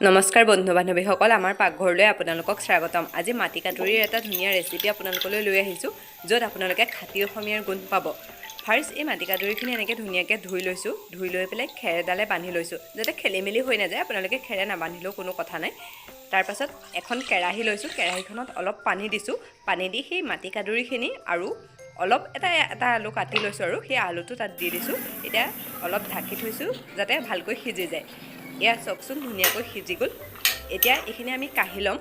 নমস্কাৰ বন্ধু বান্ধৱীসকল আমাৰ পাকঘৰলৈ আপোনালোকক স্বাগতম। আজি মাটিকাদুৰীৰ এটা ধুনীয়া ৰেচিপি আপোনালোকলৈ লৈ আহিছোঁ, য'ত আপোনালোকে খাটি অসমীয়াৰ গুণ পাব। ফাৰ্ষ্ট এই মাটিকাদুৰীখিনি এনেকৈ ধুনীয়াকৈ ধুই লৈছোঁ। ধুই লৈ পেলাই খেৰেডালে বান্ধি লৈছোঁ, যাতে খেলিমেলি হৈ নাযায়। আপোনালোকে খেৰে নাবান্ধিলেও কোনো কথা নাই। তাৰপাছত এখন কেৰাহী লৈছোঁ, কেৰাহীখনত অলপ পানী দিছোঁ। পানী দি সেই মাটিকাদুৰীখিনি আৰু অলপ এটা আলু কাটি লৈছোঁ আৰু সেই আলুটো তাত দি দিছোঁ। এতিয়া অলপ ঢাকি থৈছোঁ যাতে ভালকৈ সিজি যায়। এয়া চাওকচোন ধুনীয়াকৈ সিজি গ'ল। এতিয়া এইখিনি আমি কাঢ়ি ল'ম।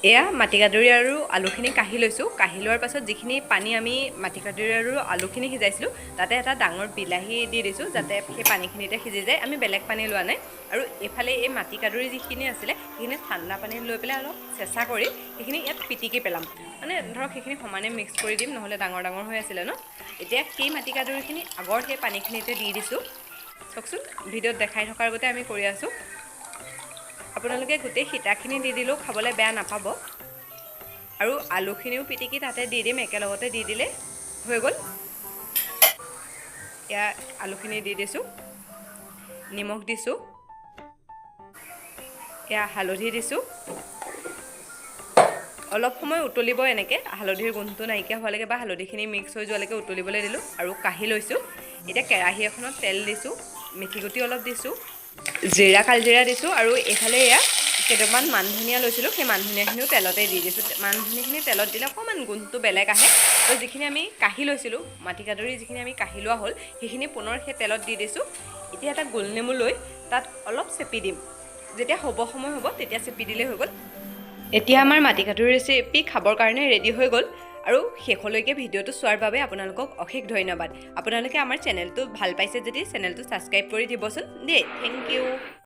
এয়া মাটিকাদুৰী আৰু আলুখিনি কাঢ়ি লৈছোঁ। কাঢ়ি লোৱাৰ পাছত যিখিনি পানী আমি মাটিকাদুৰী আৰু আলুখিনি সিজাইছিলোঁ, তাতে এটা ডাঙৰ বিলাহী দি দিছোঁ, যাতে সেই পানীখিনিতে সিজি যায়। আমি বেলেগ পানী লোৱা নাই। আৰু এইফালে এই মাটিকাদুৰী যিখিনি আছিলে, সেইখিনি ঠাণ্ডা পানীত লৈ পেলাই অলপ চেঁচা কৰি সেইখিনি ইয়াত পিটিকি পেলাম। মানে ধৰক সেইখিনি সমানে মিক্স কৰি দিম, নহ'লে ডাঙৰ ডাঙৰ হৈ আছিলে ন। এতিয়া সেই মাটিকাদুৰীখিনি আগৰ সেই পানীখিনিতে দি দিছোঁ। চাওকচোন ভিডিঅ'ত দেখাই থকাৰ আগতে আমি কৰি আছোঁ। আপোনালোকে গোটেই সীতাখিনি দি দিলেও খাবলৈ বেয়া নাপাব। আৰু আলুখিনিও পিটিকি তাতে দি দিম, একেলগতে দি দিলে হৈ গ'ল। এয়া আলুখিনি দি দিছোঁ, নিমখ দিছোঁ, এয়া হালধি দিছোঁ। অলপ সময় উতলিব এনেকৈ, হালধিৰ গোন্ধটো নাইকিয়া হোৱালৈকে বা হালধিখিনি মিক্স হৈ যোৱালৈকে উতলিবলৈ দিলোঁ। আৰু কাঢ়ি লৈছোঁ। এতিয়া কেৰাহী এখনত তেল দিছোঁ, মেথিগুটি অলপ দিছোঁ, জিৰা কালজিৰা দিছোঁ। আৰু এইফালে এয়া কেইটামান মান ধনিয়া লৈছিলোঁ, সেই মান ধনিয়াখিনিও তেলতে দি দিছোঁ। মান ধনিয়াখিনি তেলত দিলে অকণমান গোন্ধটো বেলেগ আহে। আৰু যিখিনি আমি কাঢ়ি লৈছিলোঁ, মাটিকাদুৰী যিখিনি আমি কাঢ়ি লোৱা হ'ল, সেইখিনি পুনৰ সেই তেলত দি দিছোঁ। এতিয়া এটা গোল নেমু লৈ তাত অলপ চেপি দিম। যেতিয়া হ'ব সময় হ'ব তেতিয়া চেপি দিলেই হৈ গ'ল। এতিয়া আমাৰ মাটিকাদুৰী ৰেচিপি খাবৰ কাৰণে ৰেডি হৈ গ'ল। আৰু শেষলৈকে ভিডিঅ'টো চোৱাৰ বাবে আপোনালোকক অশেষ ধন্যবাদ। আপোনালোকে আমাৰ চেনেলটো ভাল পাইছে যদি চেনেলটো ছাবস্ক্ৰাইব কৰি দিবচোন দেই। Thank U.